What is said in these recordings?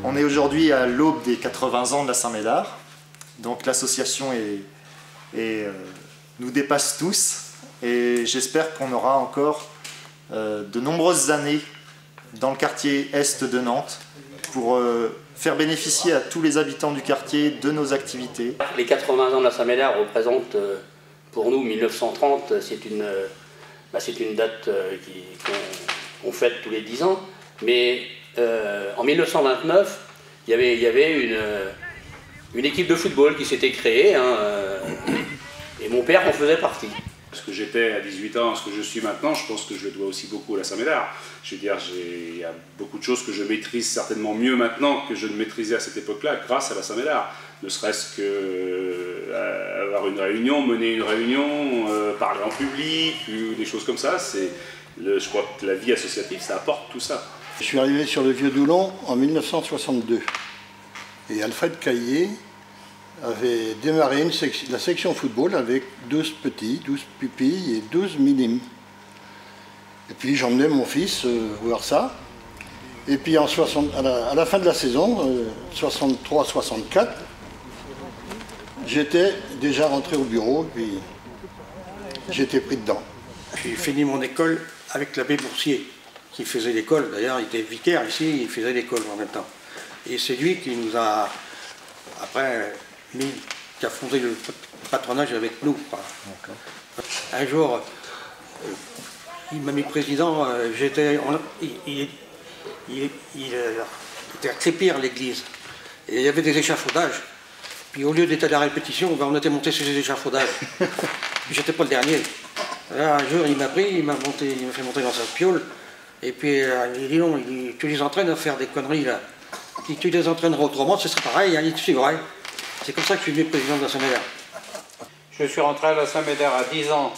On est aujourd'hui à l'aube des 80 ans de la Saint-Médard, donc l'association nous dépasse tous et j'espère qu'on aura encore de nombreuses années dans le quartier est de Nantes pour faire bénéficier à tous les habitants du quartier de nos activités. Les 80 ans de la Saint-Médard représentent pour nous 1930, c'est une date qu'on fête tous les 10 ans, mais en 1929, il y avait une équipe de football qui s'était créée, hein, et mon père en faisait partie. Ce que j'étais à 18 ans, ce que je suis maintenant, je pense que je le dois aussi beaucoup à la Saint-Médard. Je veux dire, il y a beaucoup de choses que je maîtrise certainement mieux maintenant que je ne maîtrisais à cette époque-là grâce à la Saint-Médard. Ne serait-ce que avoir une réunion, mener une réunion, parler en public, ou des choses comme ça. Je crois que la vie associative, ça apporte tout ça. Je suis arrivé sur le Vieux-Doulon en 1962 et Alfred Caillé avait démarré la section football avec 12 petits, 12 pupilles et 12 minimes. Et puis j'emmenais mon fils voir ça. Et puis à la fin de la saison, 63-64, j'étais déjà rentré au bureau et puis j'étais pris dedans. J'ai fini mon école avec l'abbé Boursier, qui faisait l'école. D'ailleurs, il était vicaire ici, il faisait l'école en même temps. Et c'est lui qui nous a, après, qui a fondé le patronage avec nous. Un jour, il m'a mis président, il était à Crépire, l'église. Et il y avait des échafaudages. Puis au lieu d'état de la répétition, on était monté sur les échafaudages. J'étais pas le dernier. Là, un jour, il m'a pris, il m'a fait monter dans sa piole. Et puis il dit non, tu les entraînes à faire des conneries là. Si tu les entraîneras autrement, ce serait pareil, il dit tu suivrais. C'est comme ça que je suis devenu président de la Saint-Médard. Je suis rentré à la Saint-Médard à 10 ans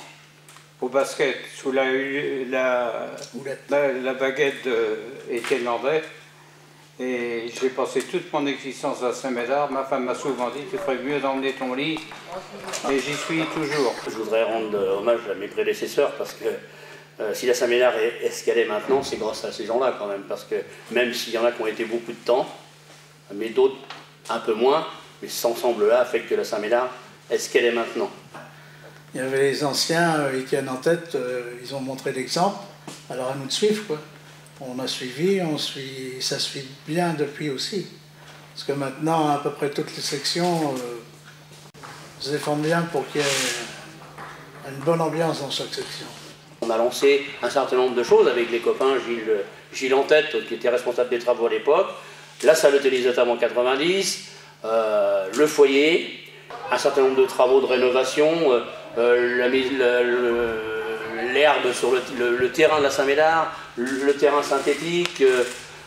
au basket sous la baguette d'Étienne Landais. Et j'ai passé toute mon existence à Saint-Médard. Ma femme m'a souvent dit tu ferais mieux d'emmener ton lit. Et j'y suis toujours. Je voudrais rendre hommage à mes prédécesseurs parce que si la Saint-Médard est ce qu'elle est maintenant, c'est grâce à ces gens-là quand même. Parce que même s'il y en a qui ont été beaucoup de temps, mais d'autres un peu moins, mais cet ensemble-là a fait que la Saint-Médard est ce qu'elle est maintenant. Il y avait les anciens, Étienne en tête, ils ont montré l'exemple, alors à nous de suivre, quoi. On a suivi, ça suit bien depuis aussi. Parce que maintenant, à peu près toutes les sections se défendent bien pour qu'il y ait une bonne ambiance dans chaque section. On a lancé un certain nombre de choses avec les copains, Gilles en tête, qui était responsable des travaux à l'époque, la salle de télévision en 90, le foyer, un certain nombre de travaux de rénovation, l'herbe sur le terrain de la Saint-Médard, le terrain synthétique,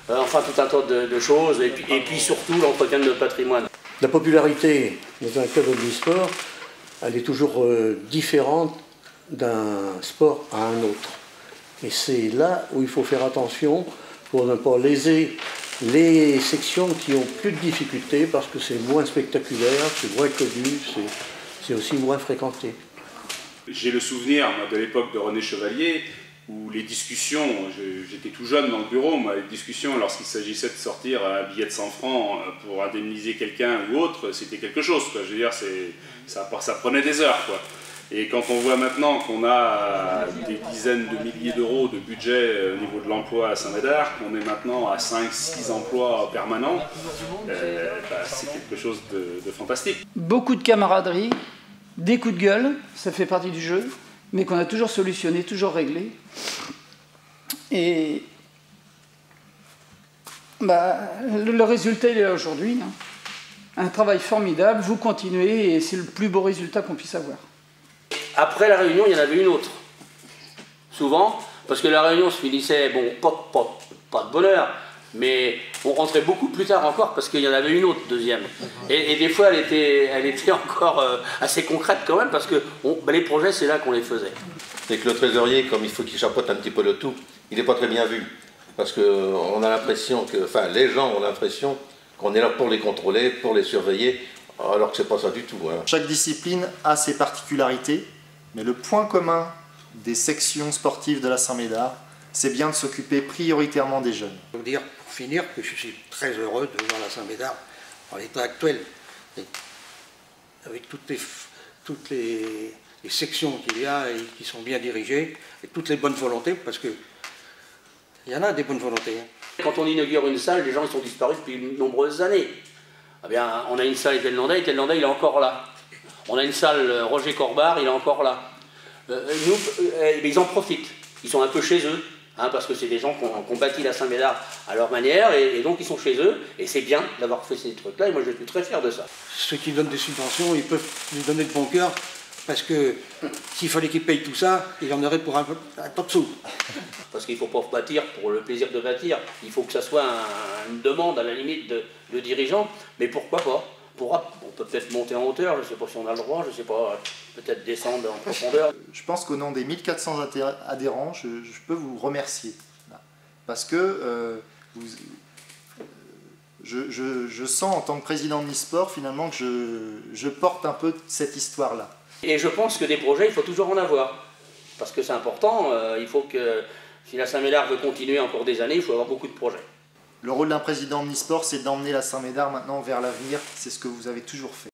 enfin tout un tas de choses, et puis surtout l'entretien de notre patrimoine. La popularité dans un club omnisport, elle est toujours différente d'un sport à un autre. Et c'est là où il faut faire attention pour ne pas léser les sections qui ont plus de difficultés parce que c'est moins spectaculaire, c'est moins connu, c'est aussi moins fréquenté. J'ai le souvenir moi, de l'époque de René Chevalier où les discussions, j'étais tout jeune dans le bureau, mais les discussions lorsqu'il s'agissait de sortir un billet de 100 francs pour indemniser quelqu'un ou autre, c'était quelque chose, quoi. Je veux dire, ça prenait des heures, quoi. Et quand on voit maintenant qu'on a des dizaines de milliers d'euros de budget au niveau de l'emploi à Saint-Médard, qu'on est maintenant à 5-6 emplois permanents, c'est quelque chose de fantastique. Beaucoup de camaraderie, des coups de gueule, ça fait partie du jeu, mais qu'on a toujours solutionné, toujours réglé. Et le résultat il est là aujourd'hui. Hein. Un travail formidable, vous continuez et c'est le plus beau résultat qu'on puisse avoir. Après la réunion, il y en avait une autre. Souvent, parce que la réunion se finissait, bon, pas de bonne heure, mais on rentrait beaucoup plus tard encore parce qu'il y en avait une autre, deuxième. Et des fois, elle était encore assez concrète quand même parce que les projets, c'est là qu'on les faisait. C'est que le trésorier, comme il faut qu'il chapeaute un petit peu le tout, il n'est pas très bien vu. Parce qu'on a l'impression que, enfin, les gens ont l'impression qu'on est là pour les contrôler, pour les surveiller, alors que c'est pas ça du tout. Hein. Chaque discipline a ses particularités, mais le point commun des sections sportives de la Saint-Médard, c'est bien de s'occuper prioritairement des jeunes. Je veux dire, pour finir, que je suis très heureux de voir la Saint-Médard en l'état actuel, et avec toutes les sections qu'il y a et qui sont bien dirigées, et toutes les bonnes volontés, parce qu'il y en a des bonnes volontés. Quand on inaugure une salle, les gens ils sont disparus depuis de nombreuses années. Eh bien, on a une salle Étienne Landais il est encore là. On a une salle Roger Corbard, il est encore là. Ils en profitent. Ils sont un peu chez eux, hein, parce que c'est des gens qui ont bâti la Saint-Médard à leur manière, et donc ils sont chez eux, et c'est bien d'avoir fait ces trucs-là, et moi je suis très fier de ça. Ceux qui donnent des subventions, ils peuvent nous donner de bon cœur, parce que s'il fallait qu'ils payent tout ça, il en aurait pour un tas de sous. Parce qu'il ne faut pas bâtir pour le plaisir de bâtir, il faut que ça soit une demande à la limite de dirigeants, mais pourquoi pas? On peut peut-être monter en hauteur, je ne sais pas si on a le droit, je ne sais pas, peut-être descendre en profondeur. Je pense qu'au nom des 1400 adhérents, je peux vous remercier. Parce que je sens en tant que président de Nisport finalement que je porte un peu cette histoire-là. Et je pense que des projets, il faut toujours en avoir. Parce que c'est important, il faut que, si la Saint-Médard veut continuer encore des années, il faut avoir beaucoup de projets. Le rôle d'un président de Nisport, c'est d'emmener la Saint-Médard maintenant vers l'avenir. C'est ce que vous avez toujours fait.